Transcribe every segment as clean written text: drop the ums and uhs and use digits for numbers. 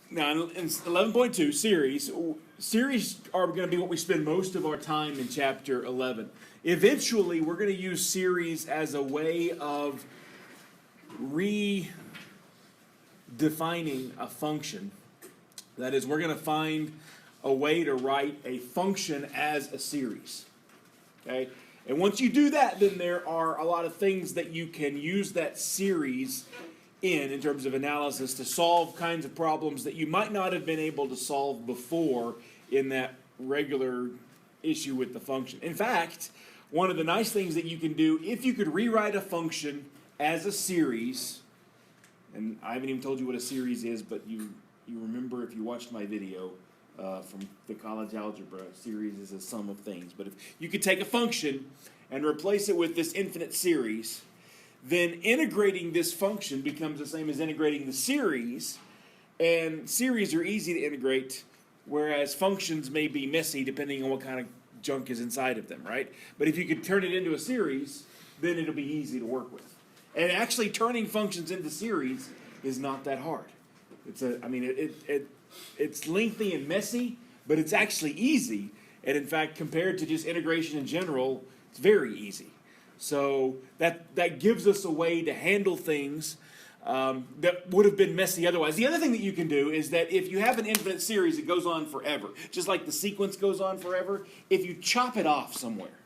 Now in 11.2 series are going to be what we spend most of our time in chapter 11. Eventually, we're going to use series as a way of redefining a function. That is, we're going to find a way to write a function as a series. Okay? And once you do that, then there are a lot of things that you can use that series in terms of analysis to solve kinds of problems that you might not have been able to solve before in that regular issue with the function. In fact, one of the nice things that you can do, if you could rewrite a function as a series, and I haven't even told you what a series is, but you remember if you watched my video from the college algebra, series is a sum of things. But if you could take a function and replace it with this infinite series, then integrating this function becomes the same as integrating the series, and series are easy to integrate, whereas functions may be messy depending on what kind of junk is inside of them, right? But if you could turn it into a series, then it'll be easy to work with. And actually turning functions into series is not that hard. It's lengthy and messy, but it's actually easy. And in fact, compared to just integration in general, it's very easy. So that gives us a way to handle things that would have been messy otherwise. The other thing that you can do is that if you have an infinite series, it goes on forever. Just like the sequence goes on forever, if you chop it off somewhere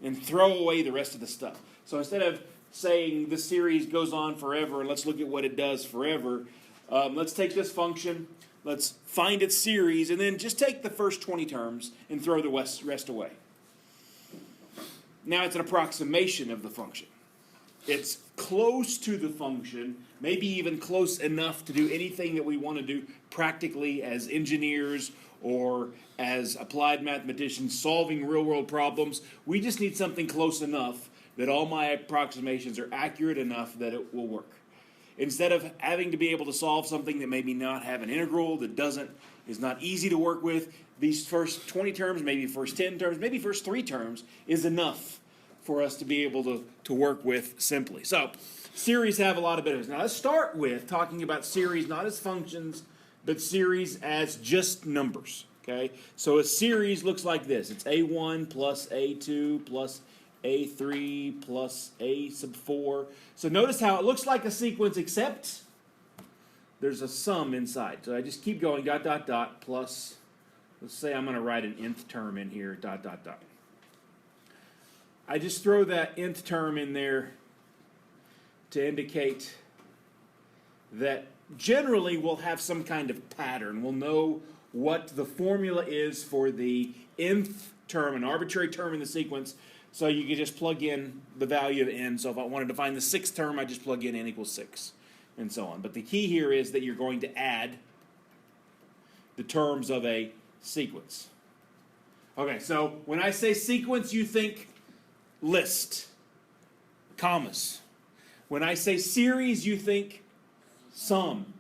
and throw away the rest of the stuff. So instead of saying the series goes on forever and let's look at what it does forever, let's take this function, let's find its series, and then just take the first 20 terms and throw the rest away. Now it's an approximation of the function. It's close to the function, maybe even close enough to do anything that we want to do practically as engineers or as applied mathematicians solving real-world problems. We just need something close enough that all my approximations are accurate enough that it will work. Instead of having to be able to solve something that maybe not have an integral, that is not easy to work with, these first 20 terms, maybe first 10 terms, maybe first 3 terms is enough for us to be able to work with simply. So, series have a lot of benefits. Now let's start with talking about series not as functions, but series as just numbers. Okay? So a series looks like this. It's A1 plus A2 plus A3 plus A sub 4. So notice how it looks like a sequence except there's a sum inside. So I just keep going, dot, dot, dot, plus, let's say I'm going to write an nth term in here, dot, dot, dot. I just throw that nth term in there to indicate that generally we'll have some kind of pattern. We'll know what the formula is for the nth term, an arbitrary term in the sequence, so you can just plug in the value of n. So if I wanted to find the 6th term, I just plug in n equals 6, and so on. But the key here is that you're going to add the terms of a sequence. Okay, so when I say sequence, you think list, commas. When I say series, you think sum,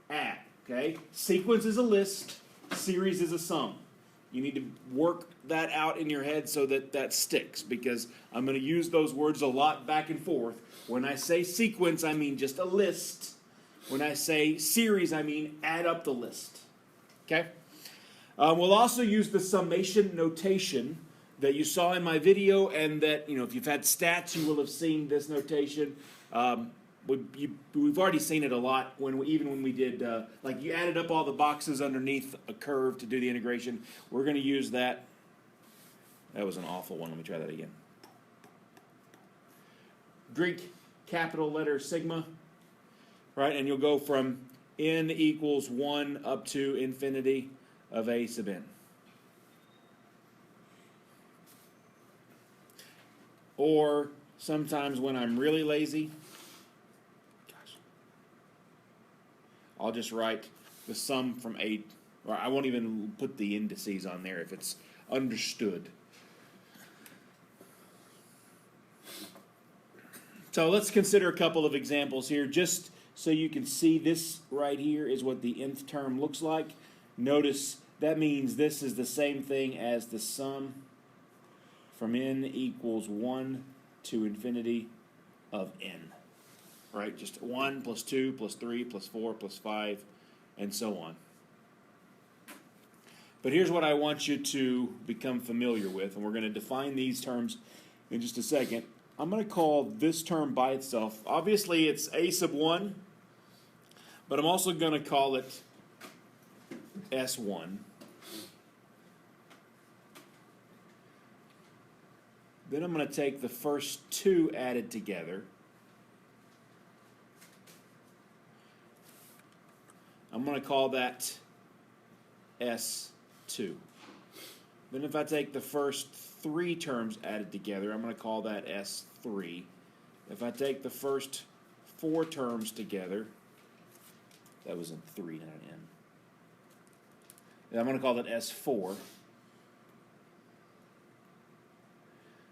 add. Okay? Sequence is a list, series is a sum. You need to work that out in your head so that that sticks, because I'm going to use those words a lot back and forth. When I say sequence, I mean just a list. When I say series, I mean add up the list. Okay? We'll also use the summation notation that you saw in my video, and that, if you've had stats, you will have seen this notation. We've already seen it a lot even when we did, you added up all the boxes underneath a curve to do the integration. We're going to use that. That was an awful one. Let me try that again. Greek capital letter sigma, right? And you'll go from n equals 1 up to infinity of a sub n. Or sometimes when I'm really lazy, I'll just write the sum from a, or I won't even put the indices on there if it's understood. So let's consider a couple of examples here, just so you can see this right here is what the nth term looks like. Notice that means this is the same thing as the sum from n equals 1 to infinity of n. Right? Just 1 plus 2 plus 3 plus 4 plus 5 and so on. But here's what I want you to become familiar with, and we're going to define these terms in just a second. I'm going to call this term by itself. Obviously, it's a sub 1, but I'm also going to call it S1. Then I'm going to take the first two added together. I'm going to call that S2. Then if I take the first three terms added together, I'm going to call that S3. If I take the first four terms together, that was in 3, not an N. Then I'm going to call that S4.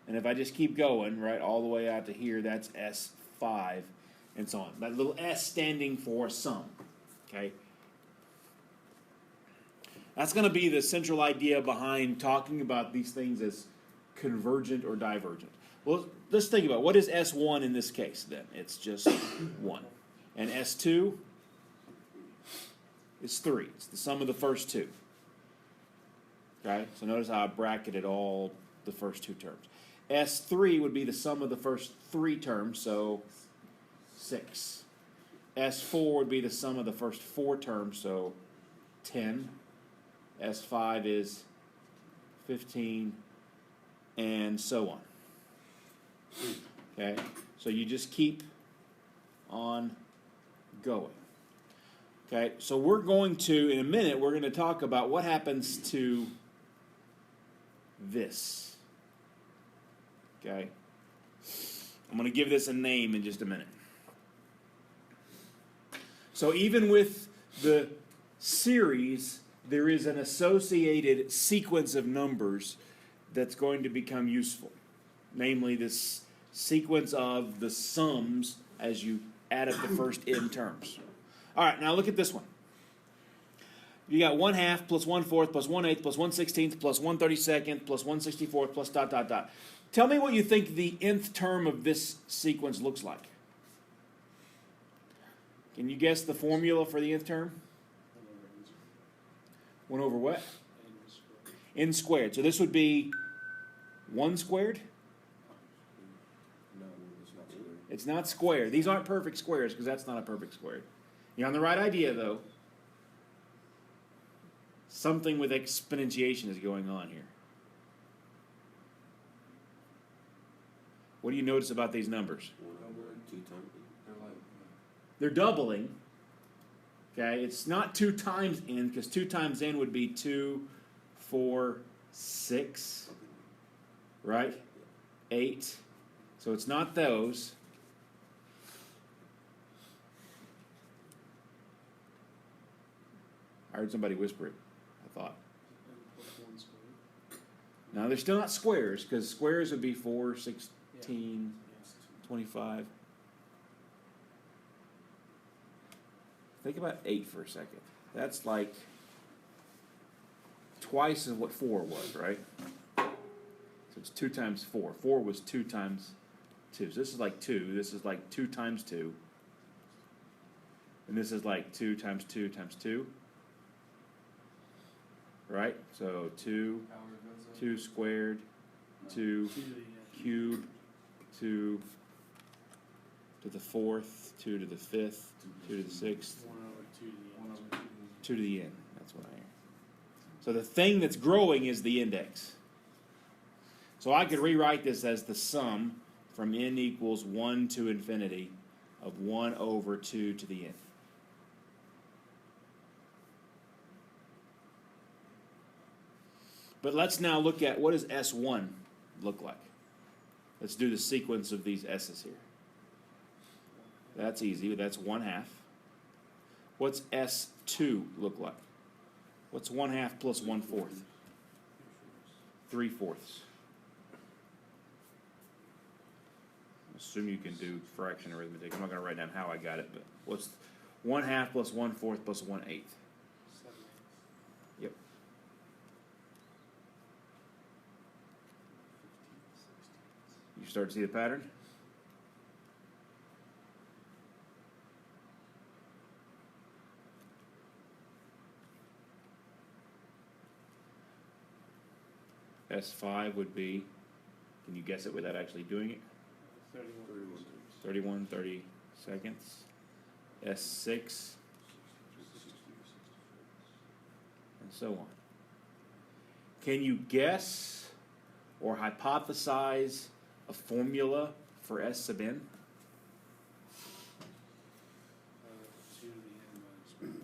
And if I just keep going, right, all the way out to here, that's S5, and so on. That little S standing for sum, okay? That's going to be the central idea behind talking about these things as convergent or divergent. Well, let's think about it. What is S1 in this case, then? It's just 1. And S2 is 3. It's the sum of the first two. Okay? So notice how I bracketed all the first two terms. S3 would be the sum of the first three terms, so 6. S4 would be the sum of the first four terms, so 10. S5 is 15, and so on. Okay? So you just keep on going. Okay? So we're going to, in a minute, we're going to talk about what happens to this. Okay? I'm going to give this a name in just a minute. So even with the series, there is an associated sequence of numbers that's going to become useful. Namely, this sequence of the sums as you add up the first n terms. All right, now look at this one. You got 1/2 plus 1/4 plus 1/8 plus 1/16 plus 1/32 plus 1/64 plus ... Tell me what you think the nth term of this sequence looks like. Can you guess the formula for the nth term? 1 over what? N squared. So this would be 1 squared? No, it's not squared. It's not squared. These aren't perfect squares because that's not a perfect squared. You're on the right idea, though. Something with exponentiation is going on here. What do you notice about these numbers? 1 over 2 times. They're doubling. Okay, it's not 2 times n, because 2 times n would be 2, 4, 6, right? 8. So it's not those. I heard somebody whisper it, I thought. Now, they're still not squares, because squares would be 4, 16, 25. Think about 8 for a second. That's like twice of what 4 was, right? So it's 2 times 4. 4 was 2 times 2. So this is like 2. This is like 2 times 2. And this is like 2 times 2 times 2. Right? So 2 squared, 2 cubed, 2 to the 4th, 2 to the 5th, 2 to the 6th, 2 to the n. That's what I hear. So the thing that's growing is the index. So I could rewrite this as the sum from n equals 1 to infinity of 1 over 2 to the n. But let's now look at what does S1 look like. Let's do the sequence of these S's here. That's easy. That's 1/2. What's S2 look like? What's 1/2 plus 1/4? 3/4. Assume you can do fraction arithmetic. I'm not going to write down how I got it, but what's 1/2 plus 1/4 plus 1/8? Yep. You start to see the pattern? S5 would be, can you guess it without actually doing it? 31, 30 seconds. S6, and so on. Can you guess or hypothesize a formula for S sub n? 2 to the n minus 1 over 2.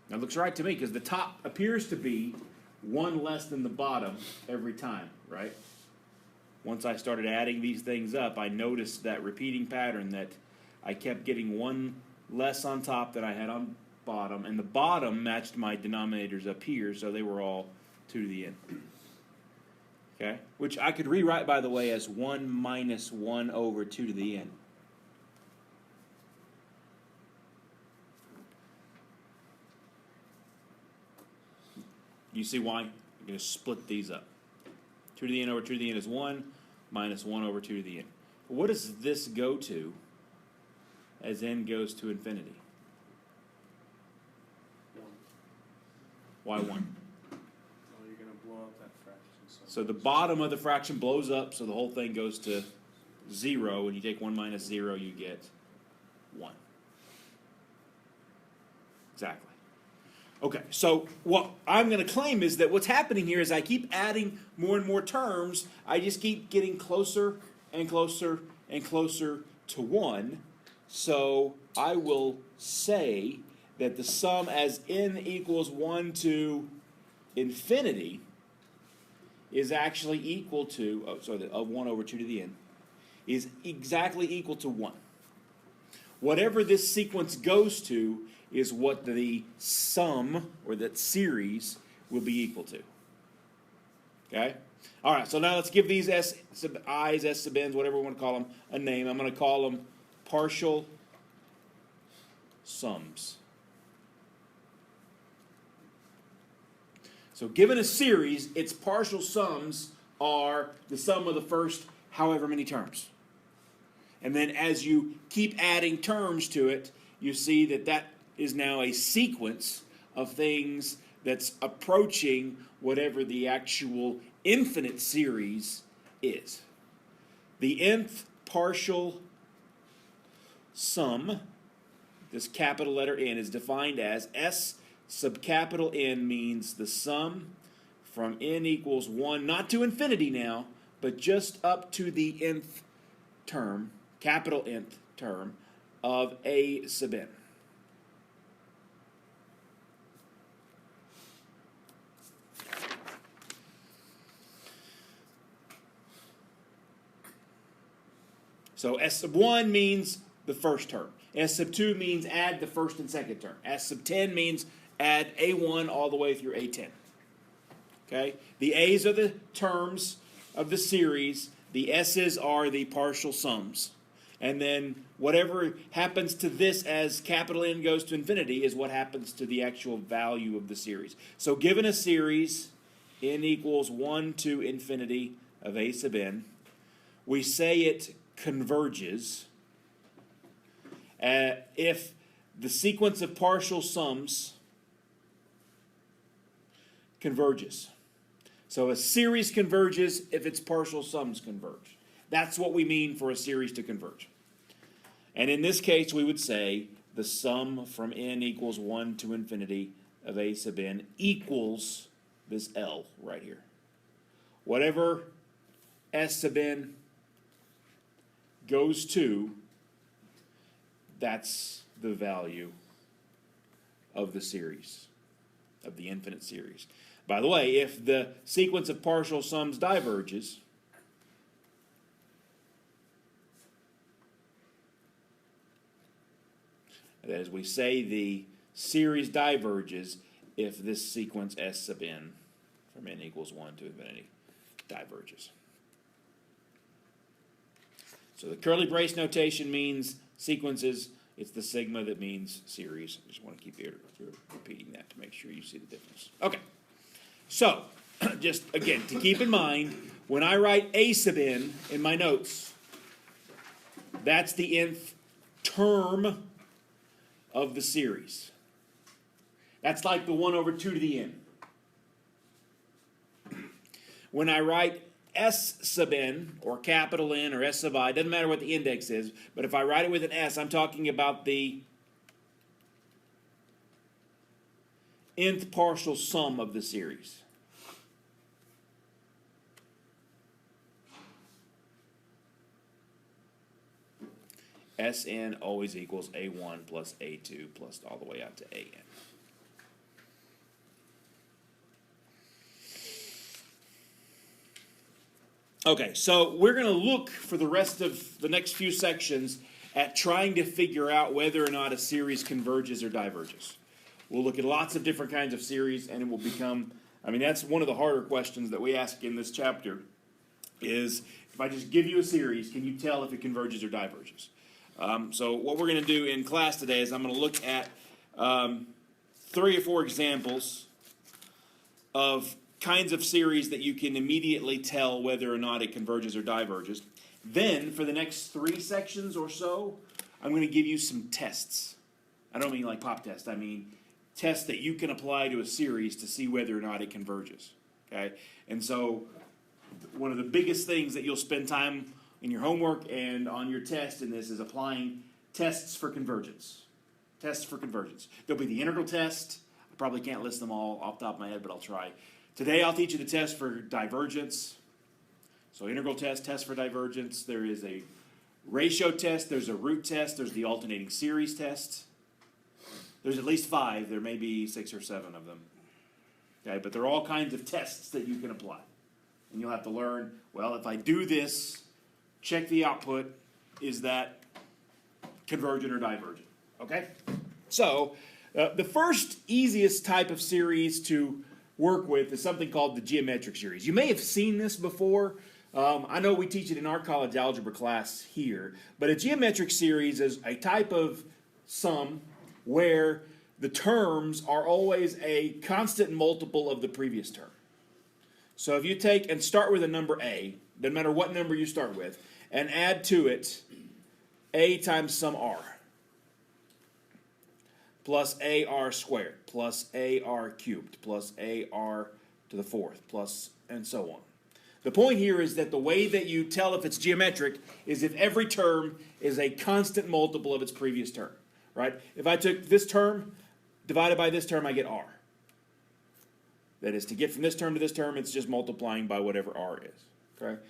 That looks right to me because the top appears to be one less than the bottom every time, right? Once I started adding these things up, I noticed that repeating pattern that I kept getting one less on top than I had on bottom, and the bottom matched my denominators up here, so they were all 2 to the n. Okay? Which I could rewrite, by the way, as 1 minus 1 over 2 to the n. You see why? I'm going to split these up. 2 to the n over 2 to the n is 1, minus 1 over 2 to the n. What does this go to as n goes to infinity? 1. Why 1? Well, you're going to blow up that fraction. So the bottom of the fraction blows up, so the whole thing goes to 0. When you take 1 minus 0, you get 1. Exactly. Okay, so what I'm going to claim is that what's happening here is I keep adding more and more terms. I just keep getting closer and closer and closer to 1. So I will say that the sum as n equals 1 to infinity is actually equal to, of 1 over 2 to the n, is exactly equal to 1. Whatever this sequence goes to is what the sum, or that series, will be equal to. Okay? All right, so now let's give these S sub i's, S sub n's, whatever we want to call them, a name. I'm going to call them partial sums. So given a series, its partial sums are the sum of the first however many terms. And then as you keep adding terms to it, you see that that is now a sequence of things that's approaching whatever the actual infinite series is. The nth partial sum, this capital letter N, is defined as S sub capital N means the sum from n equals 1, not to infinity now, but just up to the nth term, capital nth term, of A sub n. So S sub 1 means the first term. S sub 2 means add the first and second term. S sub 10 means add A1 all the way through A10. Okay? The A's are the terms of the series. The S's are the partial sums. And then whatever happens to this as capital N goes to infinity is what happens to the actual value of the series. So given a series, n equals 1 to infinity of A sub n, we say it converges if the sequence of partial sums converges. So a series converges if its partial sums converge. That's what we mean for a series to converge. And in this case, we would say the sum from n equals 1 to infinity of A sub n equals this L right here. Whatever S sub n goes to, that's the value of the series, of the infinite series. By the way, if the sequence of partial sums diverges, that is, we say the series diverges if this sequence S sub n from n equals 1 to infinity diverges. So the curly brace notation means sequences. It's the sigma that means series. I just want to keep repeating that to make sure you see the difference. Okay. So, just again, to keep in mind, when I write A sub n in my notes, that's the nth term of the series. That's like the 1 over 2 to the n. when I write S sub n, or capital N, or S sub I, doesn't matter what the index is, but if I write it with an S, I'm talking about the nth partial sum of the series. Sn always equals A1 plus A2 plus all the way out to An. Okay, so we're going to look for the rest of the next few sections at trying to figure out whether or not a series converges or diverges. We'll look at lots of different kinds of series, and it will become, I mean, that's one of the harder questions that we ask in this chapter, is if I just give you a series, can you tell if it converges or diverges? So what we're going to do in class today is I'm going to look at 3 or 4 examples of kinds of series that you can immediately tell whether or not it converges or diverges. Then, for the next 3 sections or so, I'm going to give you some tests. I don't mean like pop test. I mean tests that you can apply to a series to see whether or not it converges. Okay? And so, one of the biggest things that you'll spend time in your homework and on your test in this is applying tests for convergence. Tests for convergence. There'll be the integral test. I probably can't list them all off the top of my head, but I'll try. Today I'll teach you the test for divergence. So integral test, test for divergence. There is a ratio test, there's a root test, there's the alternating series test. There's at least 5, there may be 6 or 7 of them. Okay, but there are all kinds of tests that you can apply. And you'll have to learn, well, if I do this, check the output, is that convergent or divergent? Okay? So, the first easiest type of series to work with is something called the geometric series. You may have seen this before. I know we teach it in our college algebra class here, but a geometric series is a type of sum where the terms are always a constant multiple of the previous term. So if you take and start with a number a, doesn't matter what number you start with, and add to it a times some r, plus ar squared, plus ar cubed, plus ar to the 4th, plus, and so on. The point here is that the way that you tell if it's geometric is if every term is a constant multiple of its previous term, right? If I took this term divided by this term, I get r. That is, to get from this term to this term, it's just multiplying by whatever r is, okay?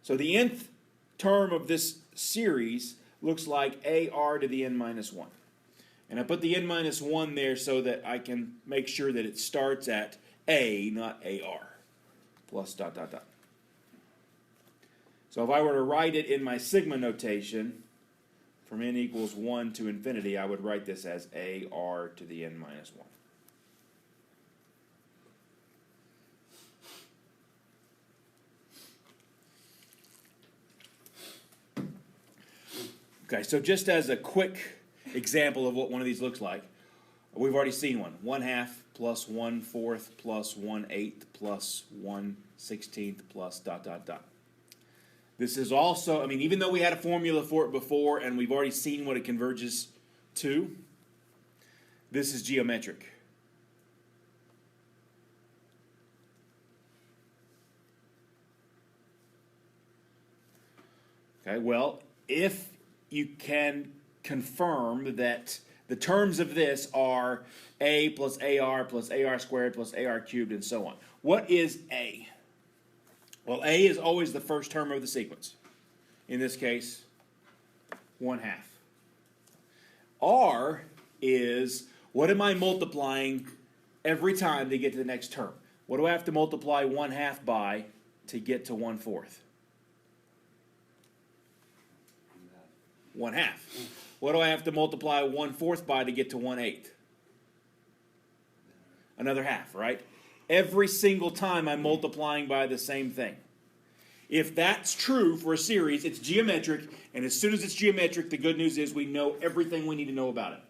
So the nth term of this series looks like ar to the n minus 1. And I put the n minus 1 there so that I can make sure that it starts at a, not ar, plus dot, dot, dot. So if I were to write it in my sigma notation, from n equals 1 to infinity, I would write this as ar to the n minus 1. Okay, so just as a quick example of what one of these looks like, we've already seen one. 1/2 plus 1/4 plus 1/8 plus 1/16 plus dot, dot, dot. This is also, I mean, even though we had a formula for it before and we've already seen what it converges to, this is geometric. Okay, well, if you can confirm that the terms of this are a plus ar squared plus ar cubed and so on. What is a? Well, a is always the first term of the sequence. In this case, 1/2. R is, what am I multiplying every time to get to the next term? What do I have to multiply 1/2 by to get to 1/4? 1/2. What do I have to multiply 1/4 by to get to 1/8? Another half, right? Every single time I'm multiplying by the same thing. If that's true for a series, it's geometric, and as soon as it's geometric, the good news is we know everything we need to know about it.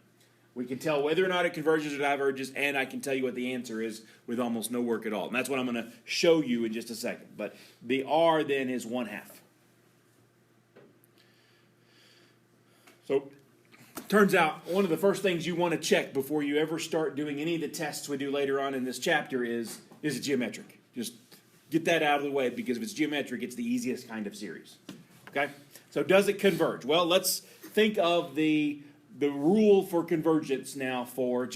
We can tell whether or not it converges or diverges, and I can tell you what the answer is with almost no work at all. And that's what I'm going to show you in just a second. But the R then is 1/2. So, turns out one of the first things you want to check before you ever start doing any of the tests we do later on in this chapter is it geometric? Just get that out of the way, because if it's geometric, it's the easiest kind of series. Okay? So does it converge? Well, let's think of the rule for convergence now for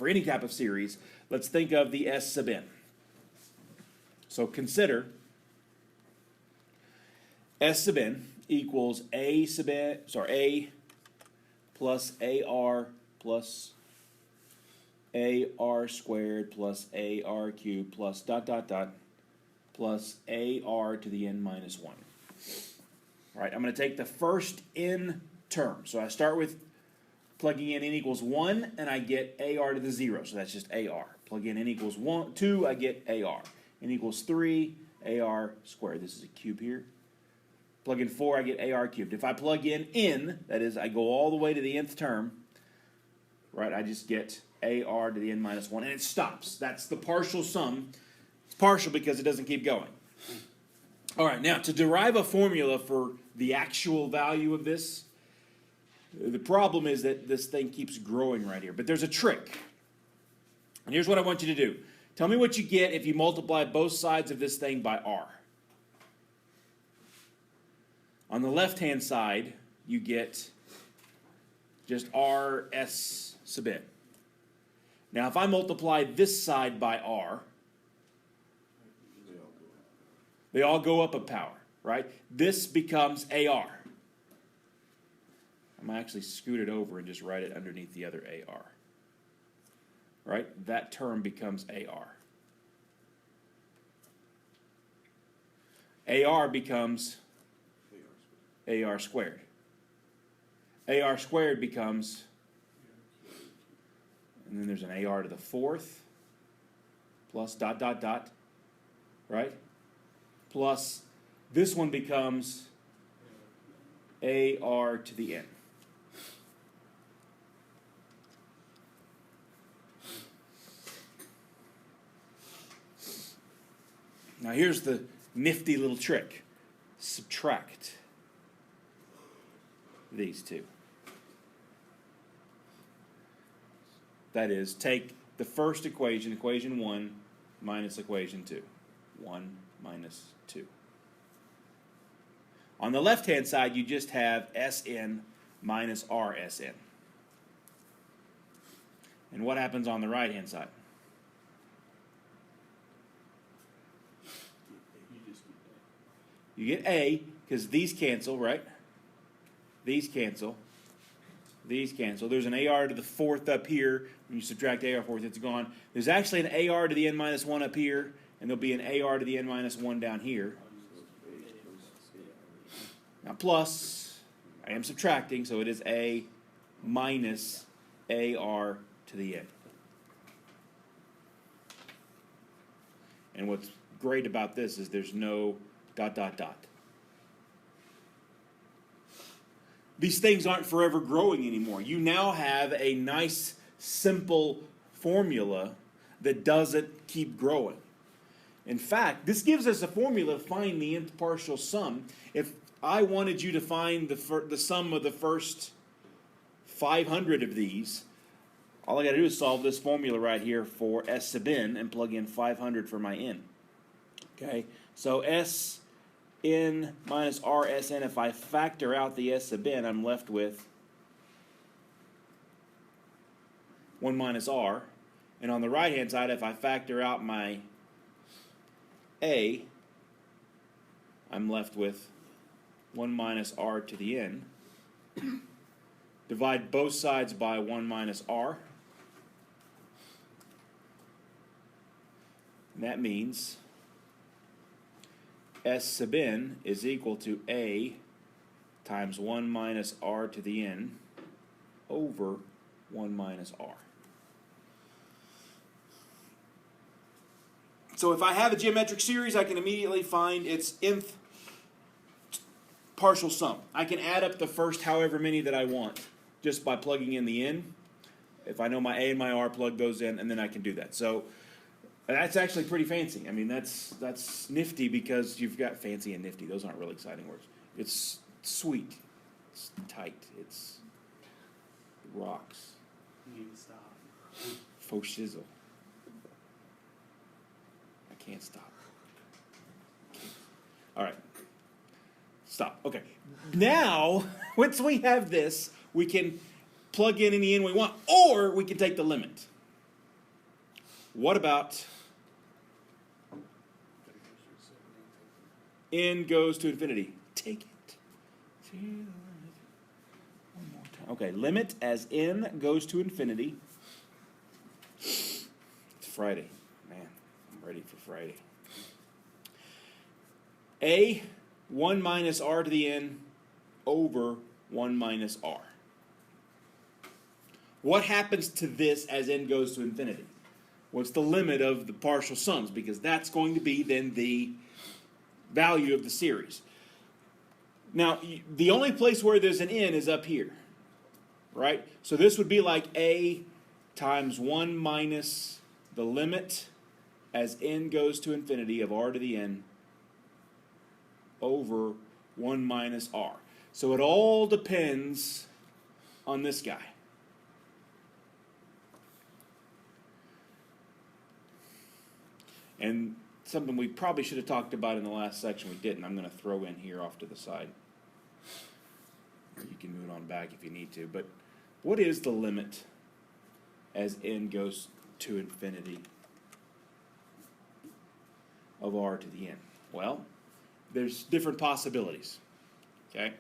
any type of series. Let's think of the S sub n. So consider S sub n equals A plus AR plus AR squared plus AR cubed plus dot dot dot plus AR to the n minus 1. All right, I'm going to take the first n term. So I start with plugging in n equals 1, and I get AR to the 0. So that's just AR. Plug in n equals 2, I get AR. N equals 3, AR squared. This is a cube here. Plug in 4, I get AR cubed. If I plug in n, that is, I go all the way to the nth term, right, I just get AR to the n minus 1, and it stops. That's the partial sum. It's partial because it doesn't keep going. All right, now to derive a formula for the actual value of this, the problem is that this thing keeps growing right here. But there's a trick. And here's what I want you to do. Tell me what you get if you multiply both sides of this thing by r. On the left-hand side, you get just rs sub n. Now, if I multiply this side by r, they all go up a power, right? This becomes AR. I'm going to actually scoot it over and just write it underneath the other AR. Right? That term becomes AR. AR becomes AR squared. AR squared becomes, and then there's an AR to the 4th, plus dot dot dot, right? Plus, this one becomes AR to the n. Now here's the nifty little trick. Subtract these two. That is, take the first equation, equation 1, minus equation 2. 1 minus 2. On the left-hand side, you just have Sn minus Rsn. And what happens on the right-hand side? You get A, because these cancel, right? These cancel. These cancel. There's an AR to the 4th up here. When you subtract AR 4th, it's gone. There's actually an AR to the n minus 1 up here, and there'll be an AR to the n minus 1 down here. Now plus, I am subtracting, so it is A minus AR to the n. And what's great about this is there's no dot dot dot. These things aren't forever growing anymore. You now have a nice, simple formula that doesn't keep growing. In fact, this gives us a formula to find the nth partial sum. If I wanted you to find the sum of the first 500 of these, all I got to do is solve this formula right here for S sub n and plug in 500 for my n. Okay, so S n minus Rsn, if I factor out the S sub n, I'm left with 1 minus R. And on the right-hand side, if I factor out my A, I'm left with 1 minus R to the n. Divide both sides by 1 minus R. And that means S sub n is equal to A times 1 minus R to the n over 1 minus R. So if I have a geometric series, I can immediately find its nth partial sum. I can add up the first however many that I want just by plugging in the n. If I know my A and my R, plug those in, and then I can do that. So that's actually pretty fancy. I mean, that's nifty because you've got fancy and nifty. Those aren't really exciting words. It's sweet. It's tight. It's rocks. You need to stop. Faux shizzle. I can't stop. All right. Stop. Okay. Now, once we have this, we can plug in any n we want, or we can take the limit. What about n goes to infinity? Take it to the limit. One more time. Okay, limit as n goes to infinity. It's Friday. Man, I'm ready for Friday. A 1 minus r to the n over 1 minus r. What happens to this as n goes to infinity? What's the limit of the partial sums? Because that's going to be then the value of the series. Now, the only place where there's an n is up here, right? So this would be like a times 1 minus the limit as n goes to infinity of r to the n over 1 minus r. So it all depends on this guy. And something we probably should have talked about in the last section, we didn't. I'm going to throw in here off to the side. You can move it on back if you need to. But what is the limit as n goes to infinity of r to the n? Well, there's different possibilities. Okay?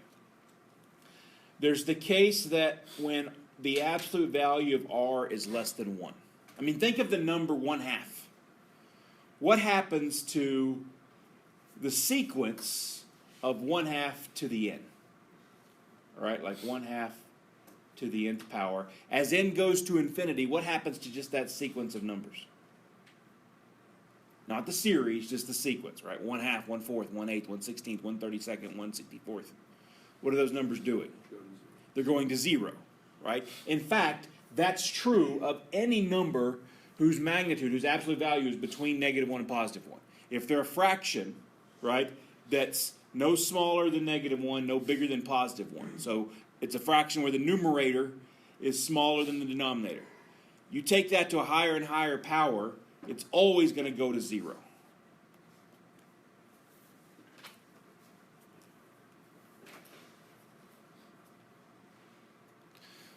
There's the case that when the absolute value of r is less than 1. I mean, think of the number 1/2. What happens to the sequence of 1/2 to the n? All right, like 1/2 to the nth power. As n goes to infinity, what happens to just that sequence of numbers? Not the series, just the sequence, right? 1/2, 1/4, 1/8, 1/16, 1/32, 1/64. What are those numbers doing? They're going to 0, right? In fact, that's true of any number whose magnitude, whose absolute value is between -1 and +1. If they're a fraction, right, that's no smaller than -1, no bigger than +1. So it's a fraction where the numerator is smaller than the denominator. You take that to a higher and higher power, it's always going to go to 0.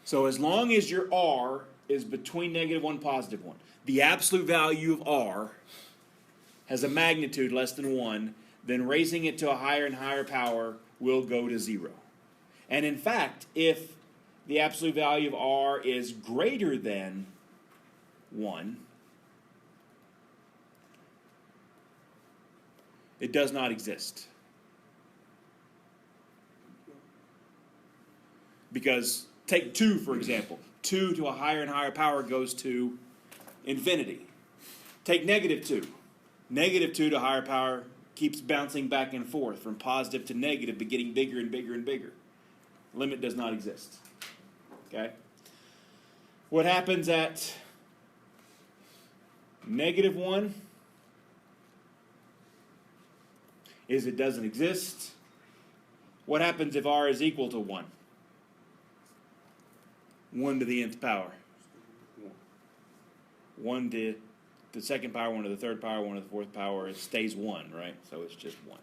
So as long as your r is between -1 and +1, the absolute value of r has a magnitude less than 1, then raising it to a higher and higher power will go to 0. And in fact, if the absolute value of r is greater than 1, it does not exist. Because take 2, for example. 2 to a higher and higher power goes to infinity. Take -2. -2 to a higher power keeps bouncing back and forth from positive to negative, but getting bigger and bigger and bigger. Limit does not exist. Okay? What happens at -1 is it doesn't exist. What happens if r is equal to 1? 1 to the nth power. 1 to the second power, 1 to the third power, 1 to the fourth power. It stays 1, right? So it's just 1.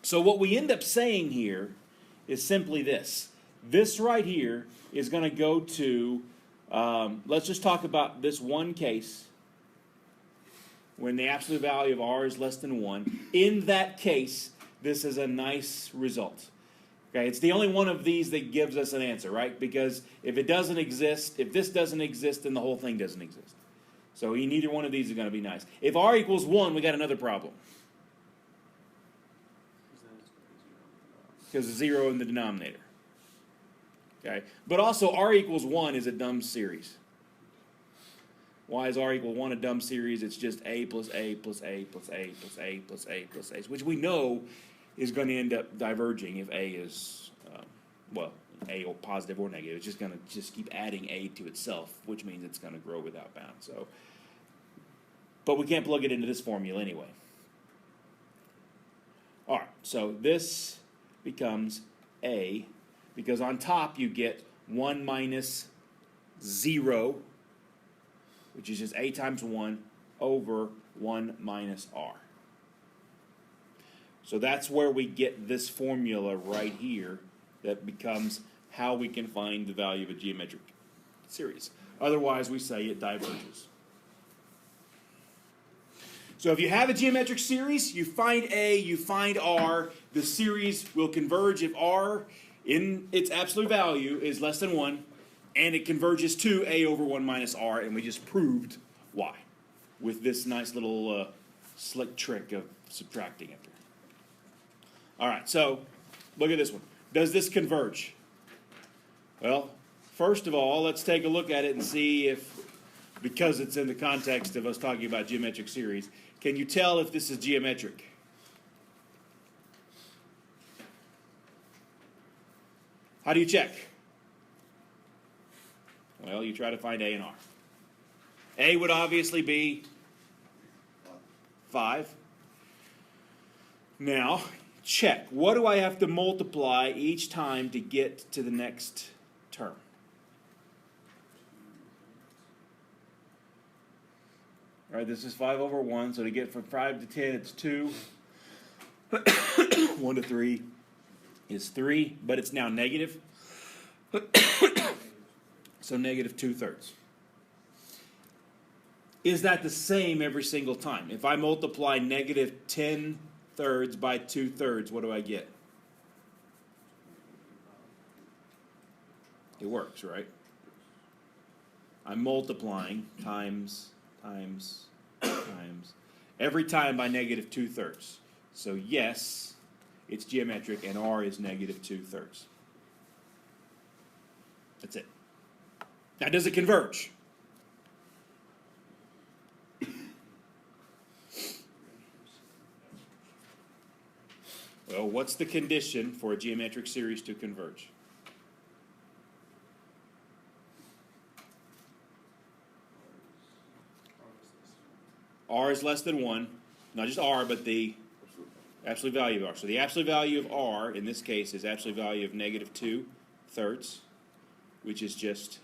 So what we end up saying here is simply this. This right here is going to go to, let's just talk about this one case when the absolute value of r is less than 1. In that case, this is a nice result. Okay, it's the only one of these that gives us an answer, right? Because if it doesn't exist, if this doesn't exist, then the whole thing doesn't exist. So neither one of these is going to be nice. If r equals 1, we got another problem. Because of 0 in the denominator. Okay, but also r equals 1 is a dumb series. Why is r equal 1 a dumb series? It's just a plus a plus a plus a plus a plus a plus a, which we know is going to end up diverging if a is, well, a or positive or negative. It's just going to just keep adding a to itself, which means it's going to grow without bound. So, but we can't plug it into this formula anyway. All right, so this becomes a, because on top you get 1 minus 0, which is just a times 1 over 1 minus r. So that's where we get this formula right here that becomes how we can find the value of a geometric series. Otherwise, we say it diverges. So if you have a geometric series, you find A, you find R, the series will converge if R in its absolute value is less than 1, and it converges to A over 1 minus R, and we just proved why with this nice little slick trick of subtracting it. All right, so look at this one. Does this converge? Well, first of all, let's take a look at it and see if, because it's in the context of us talking about geometric series, can you tell if this is geometric? How do you check? Well, you try to find A and R. A would obviously be 5. Now, check. What do I have to multiply each time to get to the next term? All right, this is 5 over 1, so to get from 5 to 10, it's 2. 1 to 3 is 3, but it's now negative. So negative 2/3. Is that the same every single time? If I multiply negative 10/3 by 2/3, what do I get? It works, right? I'm multiplying times. Every time by negative 2/3. So yes, it's geometric, and R is negative 2/3. That's it. Now, does it converge? Well, what's the condition for a geometric series to converge? R is less than 1. Not just R, but the absolute value of R. So the absolute value of R, in this case, is absolute value of negative 2/3, which is just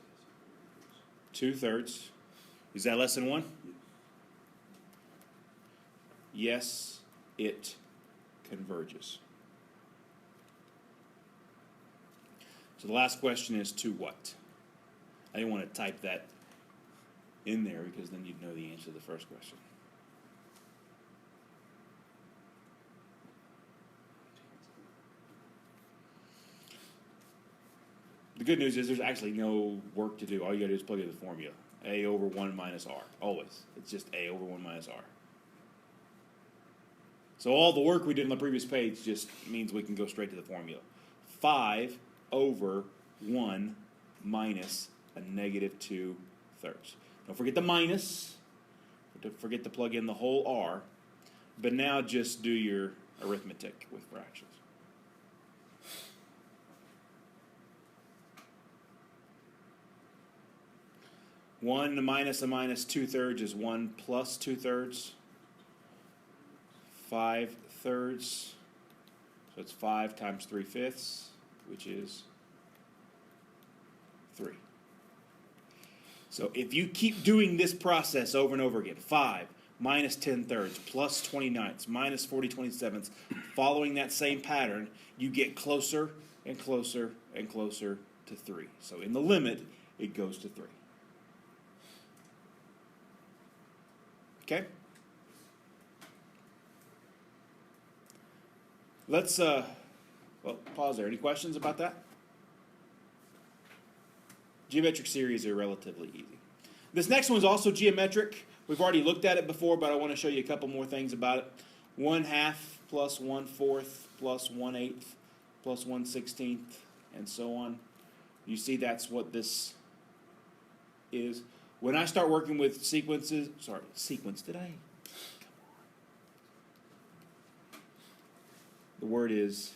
2/3. Is that less than 1? Yes, it converges. So the last question is to what? I didn't want to type that in there because then you'd know the answer to the first question. The good news is there's actually no work to do. All you got to do is plug in the formula. A over 1 minus R. Always. It's just A over 1 minus R. So all the work we did on the previous page just means we can go straight to the formula. 5 over 1 minus a negative 2/3. Don't forget the minus. Don't forget to plug in the whole R. But now just do your arithmetic with fractions. One minus a minus 2/3 is 1 plus 2/3. 5/3. So it's 5 times 3/5, which is 3. So if you keep doing this process over and over again, 5 minus 10/3 plus 29ths minus 40/27ths, following that same pattern, you get closer and closer and closer to 3. So in the limit, it goes to 3. Okay? Let's, pause there. Any questions about that? Geometric series are relatively easy. This next one is also geometric. We've already looked at it before, but I want to show you a couple more things about it. 1/2 plus 1/4 plus 1/8 plus 1/16 and so on. You see that's what this is. When I start working with sequence, did I? The word is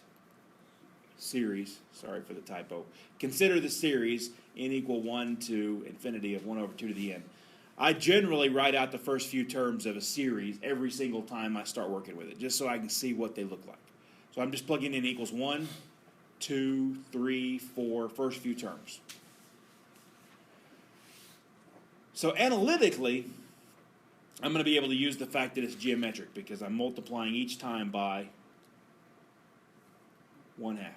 series. Sorry for the typo. Consider the series n equal 1 to infinity of 1 over 2 to the n. I generally write out the first few terms of a series every single time I start working with it, just so I can see what they look like. So I'm just plugging in equals 1, 2, 3, 4, first few terms. So analytically, I'm going to be able to use the fact that it's geometric because I'm multiplying each time by 1/2.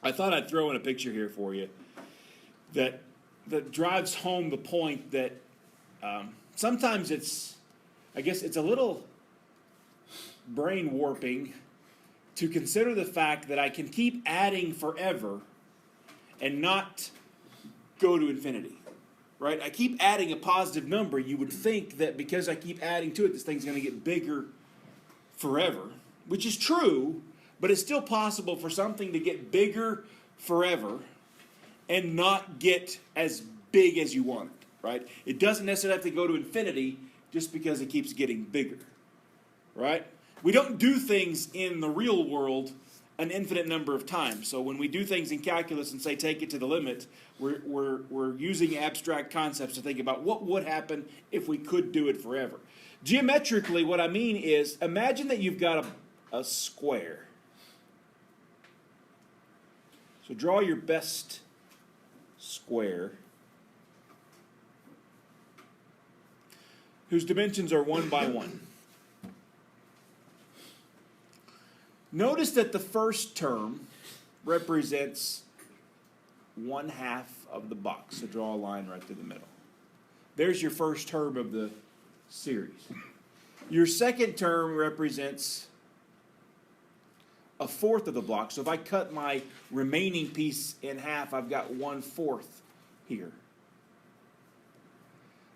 I thought I'd throw in a picture here for you that drives home the point that sometimes I guess it's a little brain warping to consider the fact that I can keep adding forever and not go to infinity, right? I keep adding a positive number. You would think that because I keep adding to it, this thing's going to get bigger forever, which is true, but it's still possible for something to get bigger forever and not get as big as you want it, right? It doesn't necessarily have to go to infinity just because it keeps getting bigger, right? We don't do things in the real world an infinite number of times. So when we do things in calculus and say take it to the limit, we're using abstract concepts to think about what would happen if we could do it forever. Geometrically, what I mean is, imagine that you've got a square. So draw your best square whose dimensions are 1 by 1. Notice that the first term represents 1/2 of the box. So draw a line right through the middle. There's your first term of the series. Your second term represents 1/4 of the block. So if I cut my remaining piece in half, I've got 1/4 here.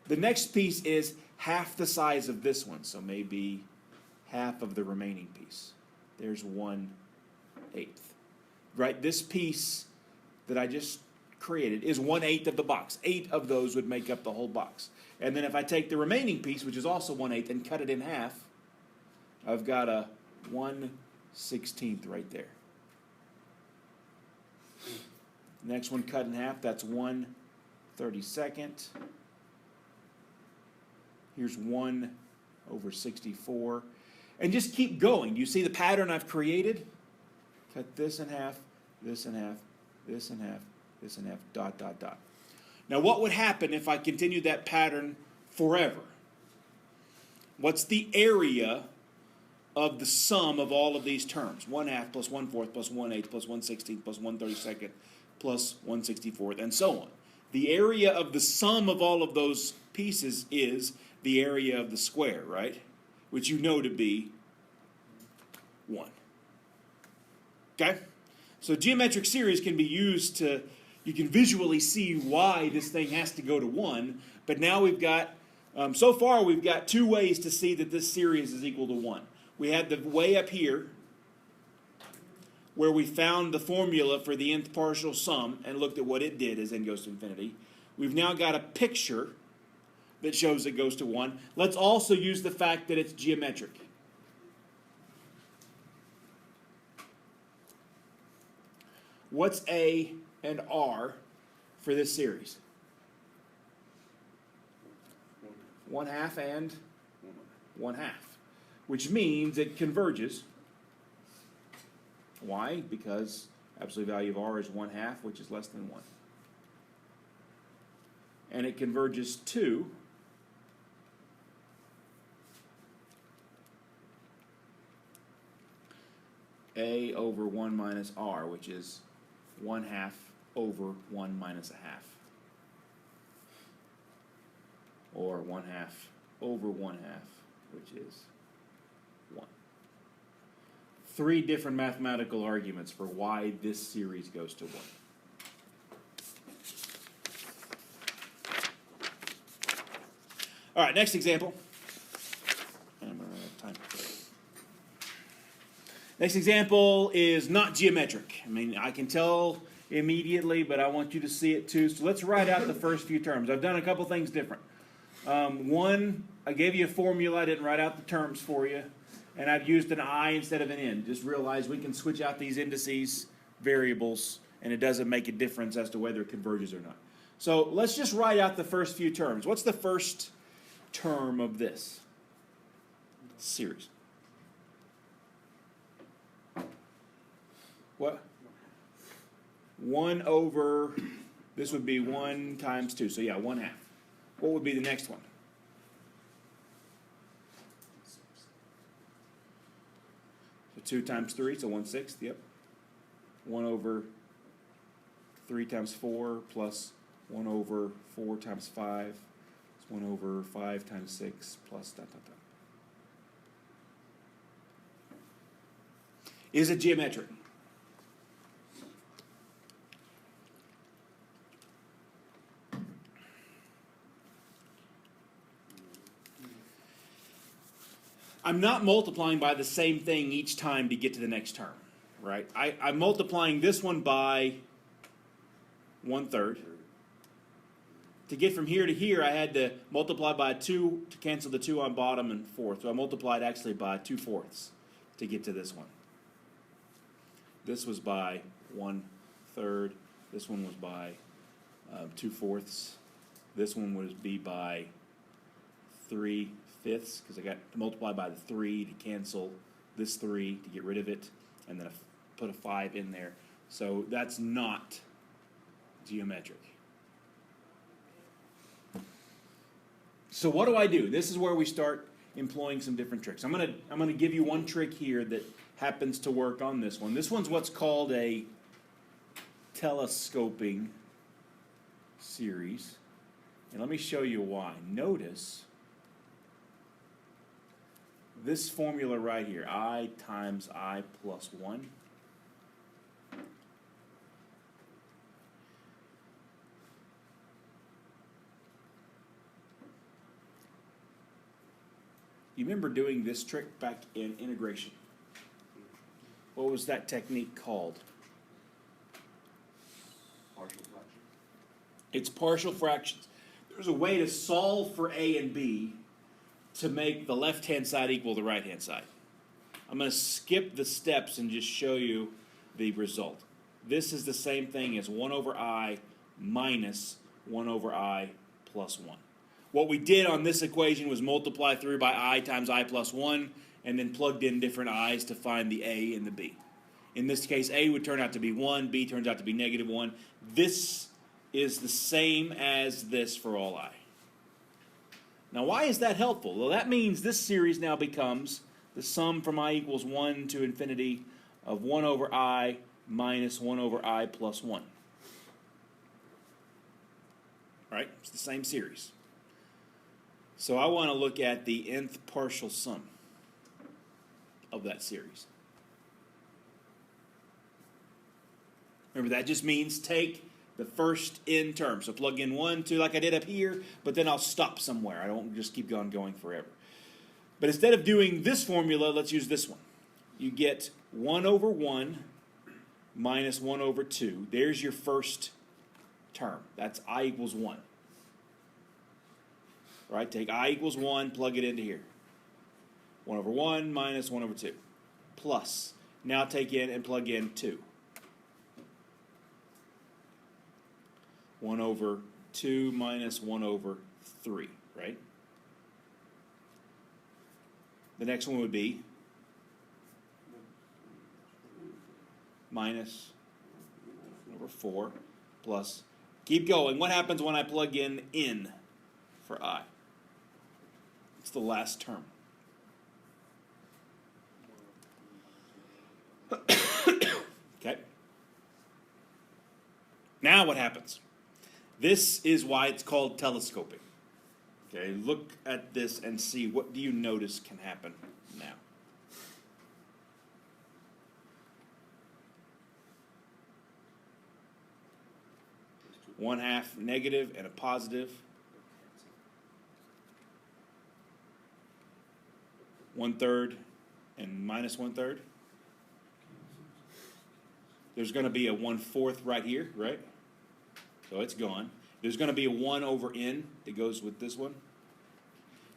The next piece is half the size of this one, so maybe half of the remaining piece. There's 1/8. Right? This piece that I just created is 1/8 of the box. 8 of those would make up the whole box. And then if I take the remaining piece, which is also 1/8, and cut it in half, I've got a 1/16 right there. Next one cut in half, that's 1/32. Here's 1/64. And just keep going. You see the pattern I've created? Cut this in half, this in half, this in half, this in half, dot, dot, dot. Now what would happen if I continued that pattern forever? What's the area of the sum of all of these terms? 1/2 plus 1/4 plus 1/8 plus 1/16 plus 1/32 plus 1/64, and so on. The area of the sum of all of those pieces is the area of the square, right? Which you know to be 1. Okay? So geometric series can be used to, you can visually see why this thing has to go to 1, but now we've got, so far we've got 2 ways to see that this series is equal to 1. We had the way up here, where we found the formula for the nth partial sum and looked at what it did as n goes to infinity. We've now got a picture that shows it goes to 1. Let's also use the fact that it's geometric. What's A and R for this series? 1/2 and 1/2, which means it converges. Why? Because absolute value of R is 1/2, which is less than 1. And it converges to A over 1 minus R, which is 1/2 over 1 minus 1/2. Or 1/2 over 1/2, which is 1. 3 different mathematical arguments for why this series goes to 1. All right, next example. I'm going to run out of time. Next example is not geometric. I mean, I can tell immediately, but I want you to see it too. So let's write out the first few terms. I've done a couple things different. One, I gave you a formula. I didn't write out the terms for you. And I've used an I instead of an N. Just realize we can switch out these indices, variables, and it doesn't make a difference as to whether it converges or not. So let's just write out the first few terms. What's the first term of this series? What? 1 over, this would be 1 times 2. So yeah, 1/2. What would be the next one? 2 times 3, so 1/6, yep. 1 over 3 times 4 plus 1 over 4 times 5 is 1 over 5 times 6 plus dot, dot, dot. Is it geometric? I'm not multiplying by the same thing each time to get to the next term, right? I'm multiplying this one by 1/3. To get from here to here, I had to multiply by 2 to cancel the 2 on bottom and 4. So I multiplied actually by 2/4 to get to this one. This was by 1/3. This one was by 2/4. This one would be by 3/5 because I got to multiply by the 3 to cancel this 3 to get rid of it, and then put a 5 in there. So that's not geometric. So what do? This is where we start employing some different tricks. I'm gonna give you one trick here that happens to work on this one. This one's what's called a telescoping series. And let me show you why. Notice this formula right here, I times I plus 1. You remember doing this trick back in integration? What was that technique called? Partial fraction. It's partial fractions. There's a way to solve for A and B to make the left-hand side equal the right-hand side. I'm going to skip the steps and just show you the result. This is the same thing as 1 over I minus 1 over I plus 1. What we did on this equation was multiply through by I times I plus 1 and then plugged in different i's to find the A and the B. In this case, A would turn out to be 1, B turns out to be negative 1. This is the same as this for all I. Now, why is that helpful? Well, that means this series now becomes the sum from I equals 1 to infinity of 1 over I minus 1 over I plus 1. All right, it's the same series. So I want to look at the nth partial sum of that series. Remember, that just means take the first n term. So plug in 1, 2 like I did up here, but then I'll stop somewhere. I don't just keep going forever. But instead of doing this formula, let's use this one. You get 1 over 1 minus 1 over 2. There's your first term. That's I equals 1. Right? Take I equals 1, plug it into here. 1 over 1 minus 1 over 2. Plus. Now take in and plug in 2. 1 over 2 minus 1 over 3, right? The next one would be minus 1 over 4 plus. Keep going. What happens when I plug in n for I? It's the last term. Okay. Now what happens? This is why it's called telescoping. Okay, look at this and see what do you notice can happen now. One half negative and a positive. 1/3 and minus 1/3. There's going to be a 1/4 right here, right? So it's gone. There's going to be a 1 over n that goes with this one.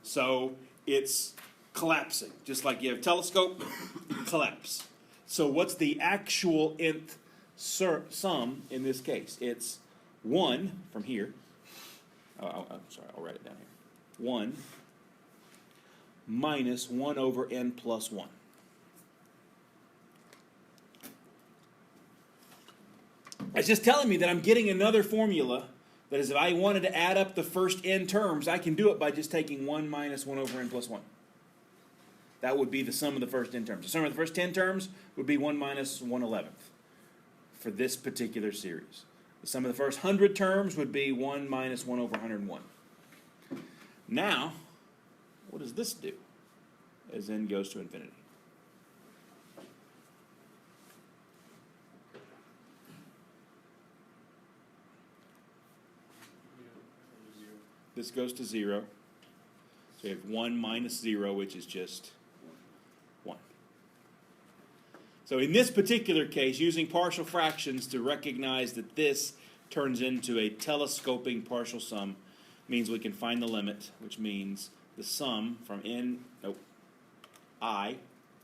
So it's collapsing. Just like you have a telescope, collapse. So what's the actual nth sum in this case? It's 1 from here. I'm sorry, I'll write it down here. 1 minus 1 over n plus 1. It's just telling me that I'm getting another formula that is if I wanted to add up the first n terms, I can do it by just taking 1 minus 1 over n plus 1. That would be the sum of the first 10 terms. The sum of the first 10 terms would be 1 minus 1/11 for this particular series. The sum of the first 100 terms would be 1 minus 1 over 101. Now, what does this do as n goes to infinity? This goes to 0. So you have 1 minus 0, which is just 1. So in this particular case, using partial fractions to recognize that this turns into a telescoping partial sum means we can find the limit, which means the sum from I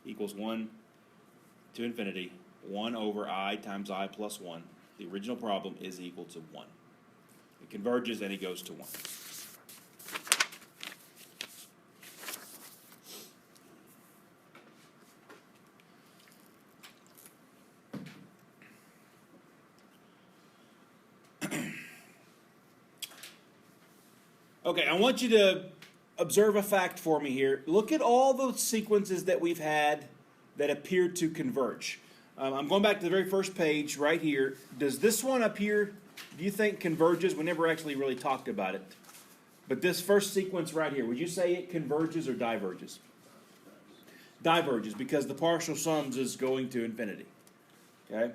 equals 1 to infinity, 1 over I times I plus 1. The original problem is equal to 1. It converges and it goes to 1. Okay, I want you to observe a fact for me here. Look at all those sequences that we've had that appear to converge. I'm going back to the very first page right here. Does this one up here, do you think converges? We never actually really talked about it. But this first sequence right here, would you say it converges or diverges? Diverges, because the partial sums is going to infinity. Okay?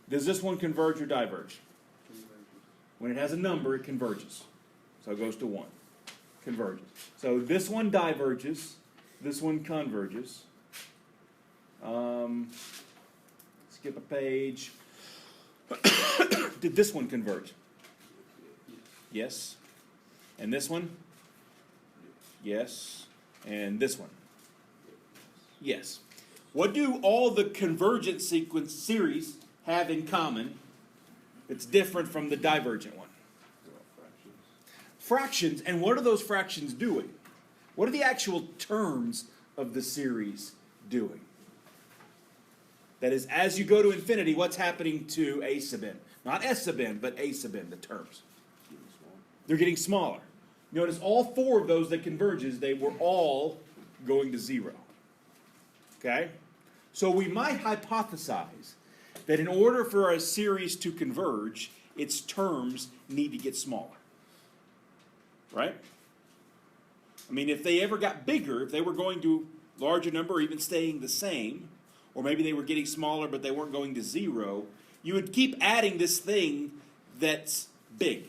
Does this one converge or diverge? When it has a number, it converges. So it goes to 1. Converges. So this one diverges. This one converges. Skip a page. Did this one converge? Yes. And this one? Yes. And this one? Yes. What do all the convergent sequence series have in common that's different from the divergent one? Fractions. And what are those fractions doing? What are the actual terms of the series doing? That is, as you go to infinity, what's happening to a sub n? Not s sub n, but a sub n, the terms. They're getting smaller. Notice all 4 of those that converges, they were all going to 0. Okay? So we might hypothesize that in order for a series to converge, its terms need to get smaller. Right? I mean, if they ever got bigger, if they were going to larger number or even staying the same, or maybe they were getting smaller but they weren't going to 0, you would keep adding this thing that's big.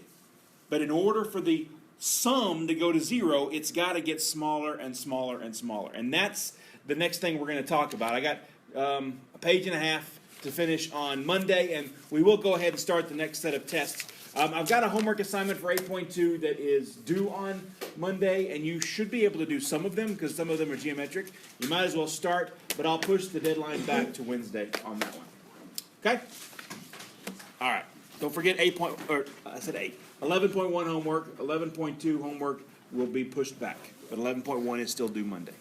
But in order for the sum to go to 0, it's got to get smaller and smaller and smaller. And that's the next thing we're going to talk about. I got a page and a half to finish on Monday, and we will go ahead and start the next set of tests. I've got a homework assignment for 8.2 that is due on Monday, and you should be able to do some of them because some of them are geometric. You might as well start, but I'll push the deadline back to Wednesday on that one. Okay? All right. Don't forget 11.1 homework. 11.2 homework will be pushed back, but 11.1 is still due Monday.